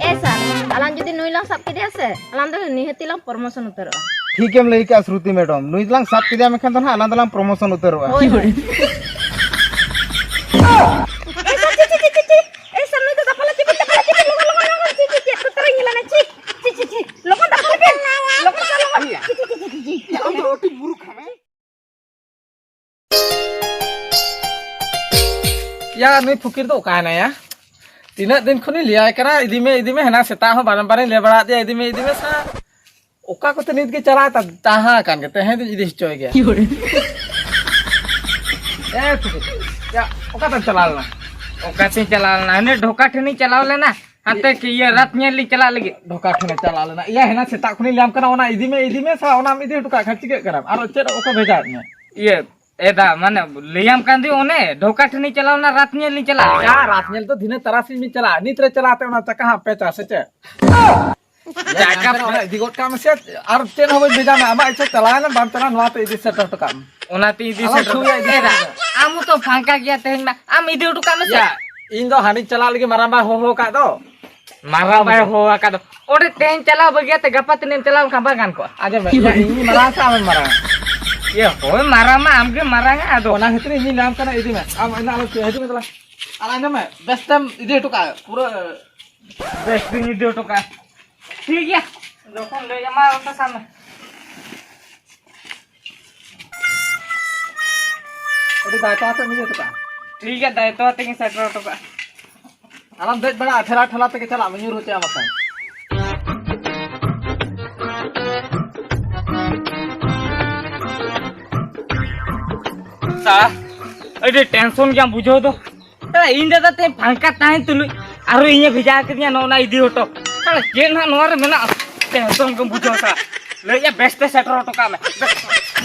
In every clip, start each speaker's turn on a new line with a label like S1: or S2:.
S1: ऐसा alam judi nui lang sab kide ase alam do nihati lang promotion utaro
S2: ठीक है लई का श्रुति मैडम नुई दलांग साब किदिया मेखान तो ना आलादा दलांग प्रमोशन उतरवा
S1: ऐसा ऐसा nui to dapala ci logo ci to tara ngila na ci logo dapala ben logo ci
S2: हम तो रोटी बुरुक हमें
S3: या नुई फुकिर तो का ना या तीना दिन खनि लिया करा इदी में हना सेता हो बारन बारन ले बड़ा दिया इदी में सा ओका को तनित के चला ताहा कान के तहे इदी चोय गया ए फुकिर या ओका तन चला ना
S4: ओका से चला ना ने ढोका ठनी चलाव लेना हाते के ये रात में ली चला लगे
S3: ढोका ठने चला लेना या हना सेता खनि लियाम कना ओना इदी में सा ओना इदी टुका खर्च के करम आरो चेर ओका भेजा ने
S4: ये एदा माने लियाम कांदी ओने ढोका ठनी चलाव ना रात में ली चला
S3: या रात में तो दिने तरासी में चला नित्रे चलाते ओना चका पेचा से चे जाका पड़ा दिगोट काम से आर चेन हो भेजा ना आमा इसे चला ना बाम चला नवा तो इदी सेट तो काम
S4: ओना ती इदी से एदा आमु तो फांका गया तेन में आम इदी टुका में से
S3: इन दो हानि चला लगे माराबा हो का दो
S4: मारा बाय हो का दो ओरे तेन चला बगिया ते गपा तने चला खबर गान को
S3: आजे भाई इन मारा सा हम मारा
S4: ये होय मारा मा आमके मारांगा आदो
S3: ओना हितरे इन नाम कना इदी में आम इना आलो हेतु में चला आला ना में बेस्ट टाइम इदी टुका पूरा
S4: बेस्ट दिन इदी टुका ठीक है जोखन ले जा मार तो सामने
S3: ओडी दाता तो मिले टुका
S4: ठीक है दाय तो तेन सेट टुका
S3: आराम देख बड़ा ठेला ठेला तक चला मयूर होते आमका
S4: सा अरे टेंशन क्या बुझो तो इन दादा ते फांका ताहे तुलु आरो इने भेजा के दिया नोना इदी होटो साला के ना नोर मेना टेंशन को बुझो सा ले या बेस्ट सेटर ऑटो का में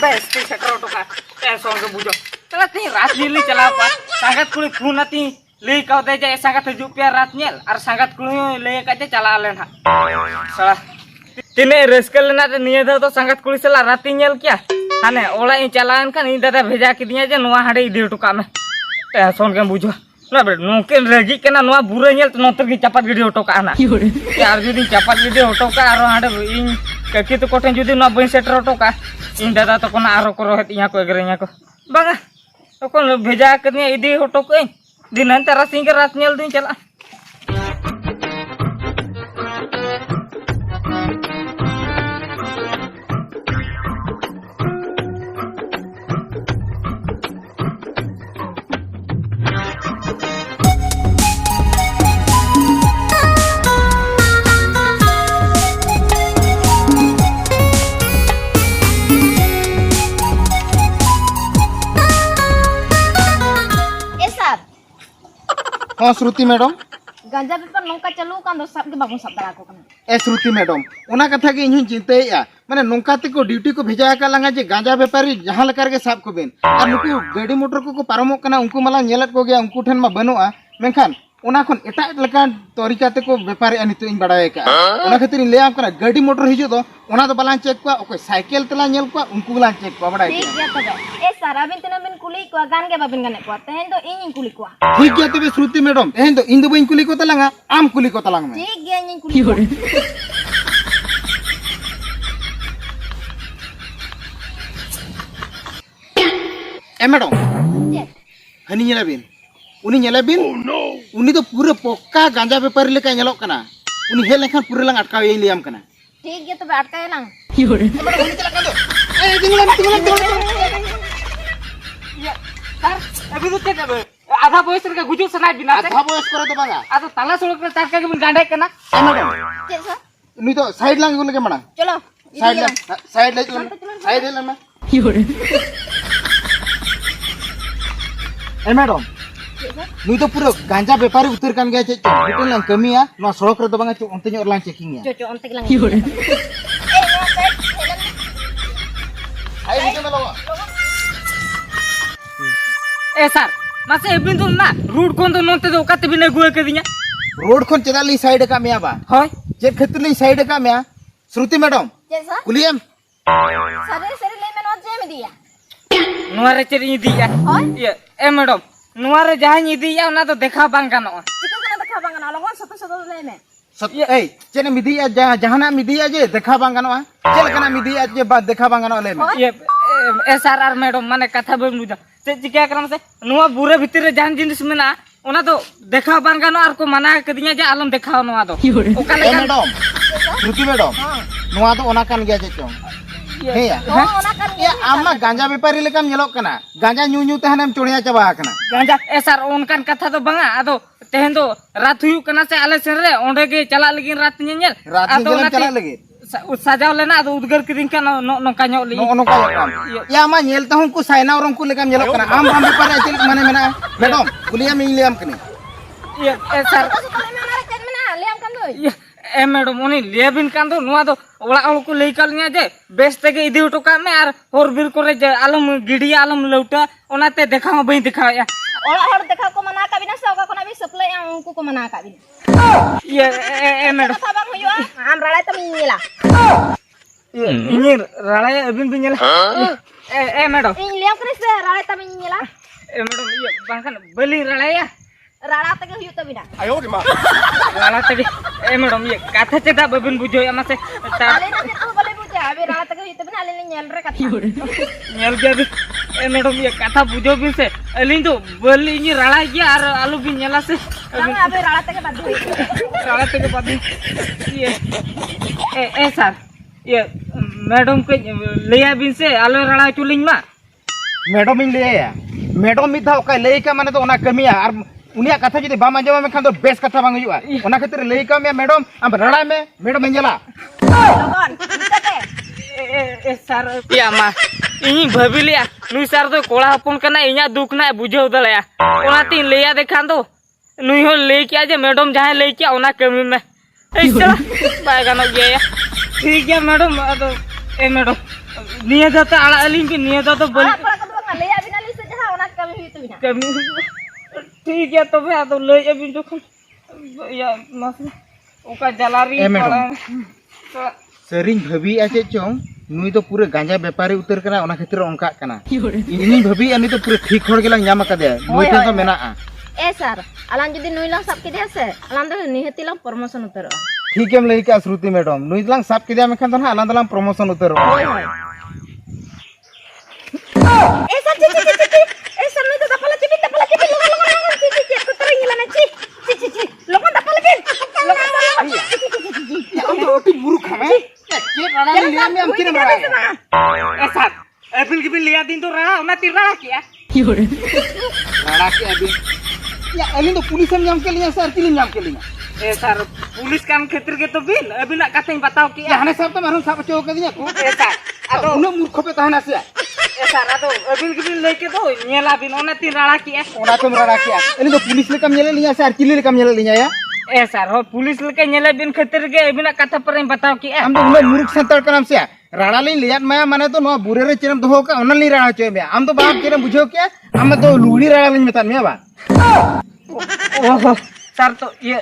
S4: बेस्ट सेटर ऑटो का टेंशन को बुझो साला ते रात नीली चला पा संगत कुली फोन आती ले का दे जे संगत हिजु पे रात नेल और संगत कुली ले का जे चला लेना साला तिने रेस्कल लेना ते निये दो तो संगत कुली सला रात नेल क्या हाने ओला इ चलान खान इ दादा भेजा के दिया जे नोआ हाडे इदी टुका में टेंशन के बुझो ना बे नोके रेगी के ना नोआ बुरे नेल तो नोतर की चपात गिडी ऑटो का ना यार जुदी चपात गिडी ऑटो का आरो हाडे इन ककी तो कोठे जुदी ना बई सेटर ऑटो का इन दादा तो कोना आरो को रहत इया को एगरेया को बागा तो कोन भेजा के दिया इदी ऑटो को दिनन तारा सिंह के रात नेल दिन चला
S2: हाँ श्रुति madam
S1: ganja paper nongka chalu kan do sab ke babun sab dara ko kana
S2: A Shruti madam ओना कथा के इन चिंताया माने नोंका ते को ड्यूटी को भेजा का लंगा जे गांजा व्यापारी जहां लकार के साब को बेन और नुकु गाड़ी मोटर को पारमो कना उनको मला नेलत को गया उनको ठन मा बनुआ मेखान ओना खन एटा लका तरीका ते को व्यापारी अनितो इन बडाय का ओना खातिर ले आम कना गाड़ी मोटर हिजो दो ओना तो बलान चेक को ओको साइकिल तला नेल को उनको बलान चेक को बडाय
S1: ठीक गया तबे ए सारा बिन तना बिन कुली को गान के babin gane ko tehen do ing कुली को
S2: ठीक गया तबे श्रुति मैडम एहन तो इन दो बइन कुली को तलांगा आम कुली को तलांग में
S1: ठीक गया ing कुली
S2: ए मैडम हनी नेला बिन उनी नेला बिन उनी तो पूरे पक्का गांजा व्यापारी लेका नेलोक कना उनी हे लेखन पूरे लंग अटकावे लियाम कना
S1: ठीक गया तबे अटकाय lang
S4: सर अभी तो चेक आधा बयस का गुजु सनाय बिना
S2: आधा बयस करे तो बागा
S4: आ तो ताला सड़क पे चार के बिन गांडे कना
S2: ए मैडम
S1: che sa
S2: उनी तो साइड लांग को लेके मड़ा
S1: chalo
S2: साइड ले ना ए मैडम नुई तो पूरा गांजा व्यापारी उतर कान गया चे होटल लांग कमिया नो सड़क रे तो बागा चे onte nyor lang checking ya
S1: cho onte lang eh no set
S2: ai ni ke melo
S4: ए सर मासे बिन तो ना रूट कोन तो नोते तो काते बिन गुए के दिया
S2: रोड खोन चदा ली साइड का मिया बा
S4: होय
S2: जे खतिर ली साइड का मिया श्रुति मैडम
S1: che sa
S2: कुलियम
S1: sare sare le men oje me dia
S4: नुआ रे चेरी दिया
S1: होय
S4: ये ए मैडम नुआ रे जहां दिया ना तो देखा बांग गानो
S1: chicken kana dekha bang na logon soto soto le me
S2: ए चेने मिदिया जहाना मिदिया जे देखा बांग गानोआ चेल कना मिदिया जे बा देखा बांग गानोआ ले में
S4: ये SRR मैडम माने कथा बन बुझा से चिका करम से नुआ बुरे भीतर जहान जिनिस मेना ओना तो देखा बांग गानो आर को मना कदिया जे आलम देखाओ नुआ दो ओका
S2: ए
S4: लेका
S2: मैडम श्रुति मैडम नोआ तो ओना कान गया जे चों हे या ये आमा गांजा व्यापारी लेकाम ñelok kana गांजा ᱧᱩ ᱧᱩ तहनम चोड़िया चबा आकना
S4: गांजा SR ओनकान कथा तो बंगा आदो तेहन दो रात हुयु कना से आले सेन रे ओंडे के चला लगिन रात ñेल
S2: रात ñeल चला लगे
S4: सजाव लेना आदो उद्गर किदिन का नोका ᱧok ली
S2: नो का या आमा ñel तहु को साइना और को लेकाम ñelok kana आम आम व्यापारी चेल माने मेना मैडम कुलिया में लेम कने
S4: ये SR
S1: liam kan doi
S4: ये ए मैडम उनी लेबिन कान दो नुआ दो ओला हल को लई कालनिया जे बेस तेगे इदी उठो का में आर होर बिर करे जे आलम गिडिया आलम लौटा ओनाते देखा बई देखा या
S1: ora hor dekha ko mana ka bina sa ka na bi supply ang unku ko mana ka bina
S4: ये ए madam
S1: sa bang huyua am rala ta mingila
S4: ये इनी राळे अबिन बिनला ए madam
S1: ing liam kan se rala ta mingila
S4: ए madam ये बांकन बली राळे या
S1: rala ta ke huyu ta bina
S4: राळा तगे ए मैडम ये काथा चेदा बबिन बुझो या मासे
S1: ale na te ko bale buja abi rala ta ke huyu ta bina ale ni nyel re katha
S4: nail के भी ए मैडम ये काथा बुझो बिन से अलिन तो बली इनी राळा या आर आलू बिन नेला से
S1: ang abi rala ta ke badu
S4: राळा तगे बादी ये ए सर ये मैडम के लिया बिन से आलू राळा चुलिन मा
S2: मैडम इन ले या मैडम मिधा का ले का माने तो ओना कमिया और उनिया कथा जदि बाम आंजम में खान तो बेस कथा बांग हुआ ओना खातिर ले का में मैडम हम रड़ा में मैडम इंजला
S1: logon kita te
S4: ए सर या मा इनी भबिलिया नुई सर तो कोड़ा हपन कना इया दुख ना बुझो दलया ओना तीन लेया देखान दो नुई हो ले किया जे मैडम जहां ले किया ओना कमी में ए चला बाय गाना गया ठीक है मैडम अदो ए मैडम निया जाता आला अलिन के निया जाता बल
S1: ala pala ka bang le abi na li se jaha ona kami huyu ta bina
S4: कमी ठीक है तो मैं तो ले अभी जो या मास ओका जलारी
S2: ए मैडम।
S4: पड़ा
S2: सरिंग भबी आचे चों नुई तो पूरे गांजा व्यापारी उतर कना ओना खातिर ओंका कना इनी भबी अनि तो पूरे ठीक होड़ गेला ᱧᱟᱢ कदे नुई तो मेना आ
S1: eh sar alan jodi nui lang sap kide se alan do nihati lang promotion utaro
S2: ठीक है लई का श्रुति मैडम नुई lang साप किदे में खान तो आलां दलां प्रमोशन उतर
S1: eh sar ci eh sar nui to tapala ci logon ci to tering gila na ci logon tapala ci logon
S2: या हम तो ओटी मुरुख हमें के रड़ा ले लिया में हम किने मरा
S4: ऐसा एप्पल की भी लिया दिन तो रहा ना तीर रहा क्या
S2: रड़ा के अभी या अली तो पुलिस में ᱧᱟᱢ के लिया सर किने ᱧाम के लिया
S4: ए सर पुलिस काम क्षेत्र के तो बिल अभी ना कहते बताओ कि
S2: या हने सब तो मारू सब चो के दिया को
S4: ऐसा
S2: अतो उन मूर्ख पे तहना से
S4: ऐसा तो अभी की भी लेके तो नेला बिन ओने तीर रहा किया
S2: ओना तो रड़ा के अली तो पुलिस ले कम ñele लिया सर किले ले कम ñele लिया या
S4: ए सर हो पुलिस लेके नेले बिन क्षेत्र के अभी ना कथा पर बताओ कि
S2: हम तो उन मूर्ख संतर कनाम से राड़ा ले लिया माया माने तो नो बुरे रे चेरम दोहो का ओना ले राड़ा चो में हम तो बाप चेरम बुझो के हम तो लुड़ी राड़ा ले मेता में बा
S4: ओहो सर तो ये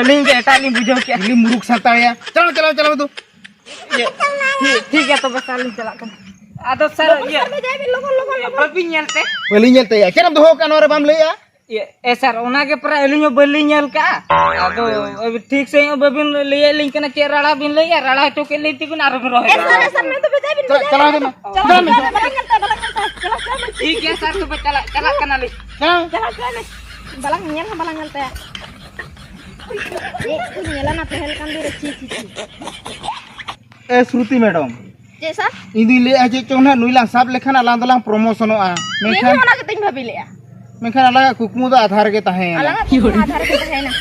S4: एलिंग के एटा नहीं बुझो क्या
S2: इली मूर्ख संतर या चलो तो
S4: ये ठीक है तो बस साली चला कर आदो सर ये
S1: me jabi logon
S4: अभी नेलते
S2: बली ñelte या चेरम दोहो का नो रे बाम ले या
S4: ये ए सर ओना के पर एलिंग बली नेल का आदो अभी ठीक से बबिन ले लिंक ना के राड़ा बिन ले या राड़ा तो के लेती बिन आरो रहे
S1: eh sar nui to be jabi
S2: चलो दे
S1: चला चला
S4: ठीक है सर तो चला चला कना ले
S1: balang nyel balang ngelte eh tu nyela na pehel kan dire ci
S2: ए श्रुति मैडम
S1: je sar
S2: इंदी ले आजे चोना नुइला साब लेखन आलां दलां प्रमोशन आ
S1: ni
S2: मेखन
S1: ona ke ting bhabi le
S2: मेखन अलग कुकमु दा आधार के तहे
S1: alang athar ke hai na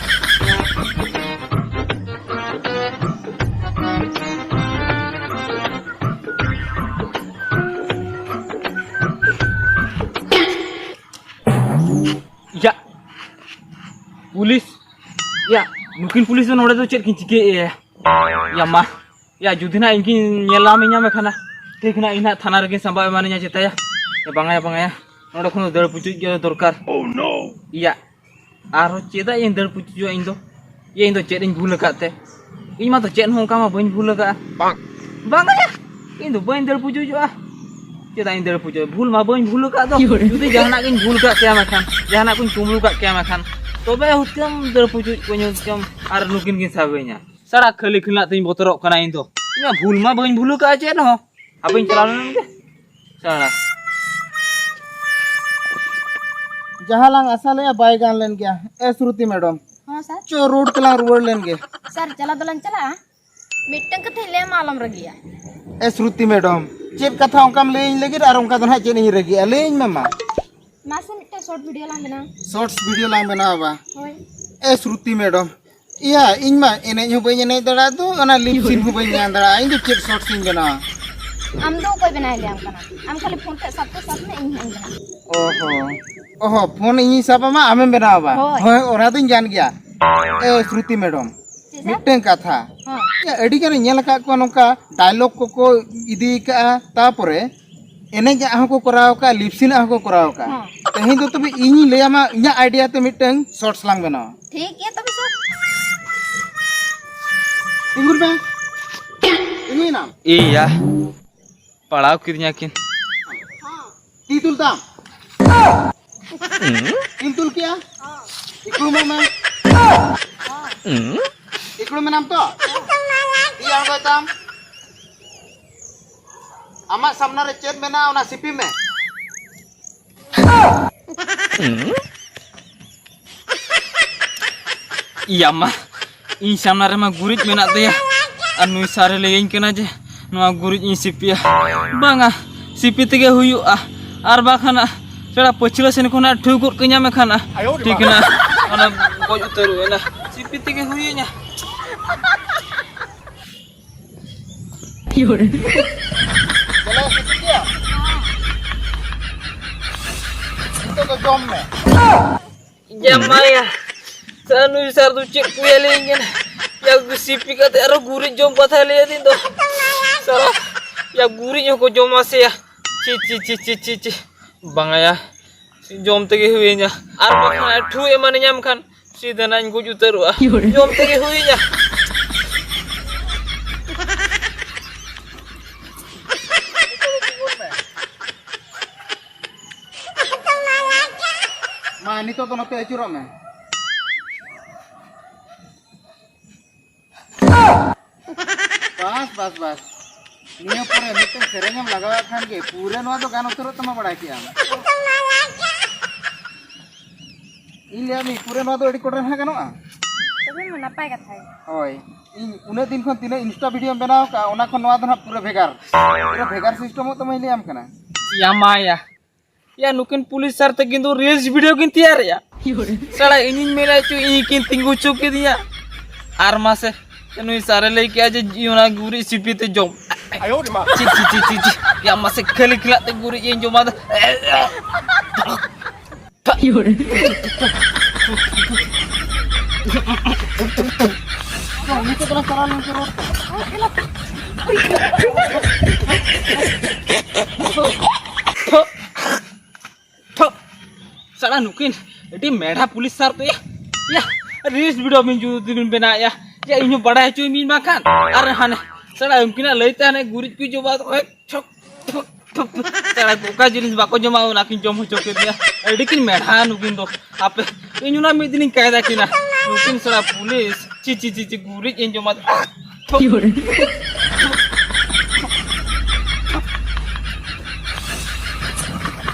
S4: या पुलिस या नुकिन पुलिस नोड़े तो चेक चिके या मा या जुदिना इनकी नेला में ᱧᱟᱢ खाना देखना इना थाना रे संबा माने nya चेताया या बांगाया नोड़े खनो दड़ पुचु के दरकार ओ नो या आरो चेदा इन दड़ पुचु इन दो ये इन दो चेद इन भूल काते इन मा तो चेद हो का मा बइन भूल का बांगाया इन दो बइन दड़ पुचु जो चेदा इन दड़ पुचु भूल मा बइन भूल का दो जुदी जहाना किन भूल का क्या मा खान जहाना कुन चुमलू का क्या मा खान तबे हुतम दड़ पुचु को ᱧu ar nukin kin sabenya sara khali khilna tin botorok kana in to inya bhul ma bain bhulu ka chen ho apain chalanan ke sara
S2: जहाँ लांग असल है बाई गान लेन गया ए श्रुति मैडम
S1: हाँ सर
S2: चो रोड के लांग रोड लेन गए
S1: सर चला दलन चला मिट्टन कथे ले मालूम रगिया
S2: ए श्रुति मैडम चेक कथा उनकाम लेन लगी और उनका तो ना चेक नहीं रगी लेन में माँ
S1: मासे मिट्टन शॉर्ट वीडियो लाम बना
S2: शॉर्ट्स वीडियो लांग बना हुआ
S1: होय
S2: ए श्रुति मैडम या इन मा एने जो बई एने दड़ा तो अना लिप सीन हो बई न्यान दड़ा इन जो चेक शॉर्ट्स इन बना
S1: हम दो कोई बनाए ले हम कना हम खाली फोन पे सब में इन बना
S2: ओहो ओहो फोन इन सब मा हमें बना हुआ होय ओरा दिन जान गया ए श्रुति मैडम मिट्टन कथा
S1: हां
S2: या अडी कर नेल का को नोका डायलॉग को इदी का तापरे एने जा को कराव का लिपसिन को कराव का तही तो तबे इनी लेयामा इया आइडिया ते मिट्टन शॉर्ट्स लांग बना
S1: ठीक है तब सर
S2: इंगुर बे इनी नाम
S4: iya palaw kirnya kin
S2: तीतुल दाम तीतुल क्या इकड़ू में इकड़ू में नाम तो दिया होगा दाम आमा सामना रे चेक में ना ओना सीपी में
S4: iya mah ᱤᱧ ᱥᱟᱢᱱᱟ ᱨᱮᱢᱟ ᱜᱩᱨᱤᱡ ᱢᱮᱱᱟᱜ ᱛᱟᱭᱟ ᱟᱨ ᱱᱩᱭ ᱥᱟᱨᱮ ᱞᱟᱹᱭᱟᱹᱧ ᱠᱟᱱᱟ ᱡᱮ ᱱᱚᱣᱟ ᱜᱩᱨᱤᱡ ᱤᱧ ᱥᱤᱯᱤᱭᱟ ᱵᱟᱝᱟ ᱥᱤᱯᱤ ᱛᱮᱜᱮ ᱦᱩᱭᱩᱜᱼᱟ ᱟᱨ ᱵᱟᱠᱷᱟᱱ ᱯᱮᱲᱟ ᱯᱟᱹᱪᱷᱞᱟᱹ ᱥᱮᱱ ᱠᱷᱚᱱᱟᱜ ᱴᱷᱩ ᱜᱚᱫ ᱠᱟᱹᱧᱟ ᱢᱮᱠᱷᱟᱱ ᱴᱷᱤᱠ ᱱᱟ ᱚᱱᱟ ᱜᱚᱡ ᱩᱛᱟᱹᱨᱚᱜᱼᱟ ᱥᱤᱯᱤ ᱛᱮᱜᱮ ᱦᱩᱭᱟᱹᱧᱟ
S2: चलो सीपी क्या तो जॉम में
S4: Jamaya, sanu sar tu cek kuya lingin, ya sipi kata aro gurih jom patah lihat itu, salah, ya gurihnya kok jom masih ya, ci, bangga ya, si jom tegi huinya, arba kan atu emane nyam kan, si danan gue juta ruah, jom tegi huinya.
S2: मां नितो तो नते अचुरो में बस निया पूरे मिटे सेरेंगम लगावा खान के पूरे नवा तो गान उतरो तमा बड़ा किया इले मी पूरे नवा तो एडी कोडर हा गानोआ
S1: तबे मन नापाय कथा है
S2: ओय इन उने दिन खन तिने इंस्टा वीडियो बनाव का ओना खन नवा तो ना पूरा भेगार सिस्टम तो मैं लियाम कना
S4: Yamaya, ya nukin pulis sar tekin tuh reels video kin tiar ya. Salah ini mela cu ikin tinggu cuk dia. Armase, nu sare lagi aja jiona guri sipi te jom. Ayo di mah. Ci. Ya masih kali kelak te guri yang jom ada.
S2: Ini tuh kalau salah langsung
S4: Salah nukin, jadi merah pulis sar tuh ya reels video minju dibin bena ya ini bada cuy min makan, arahane, salah mungkin lagi tanya gurit kuy coba tuh, cok, salah buka jenis bako cuma nakin jom coket ya, jadi kin merah nukin tuh, apa, ini nuna midinin kayak kina, nukin salah pulis, cici gurit yang cuma,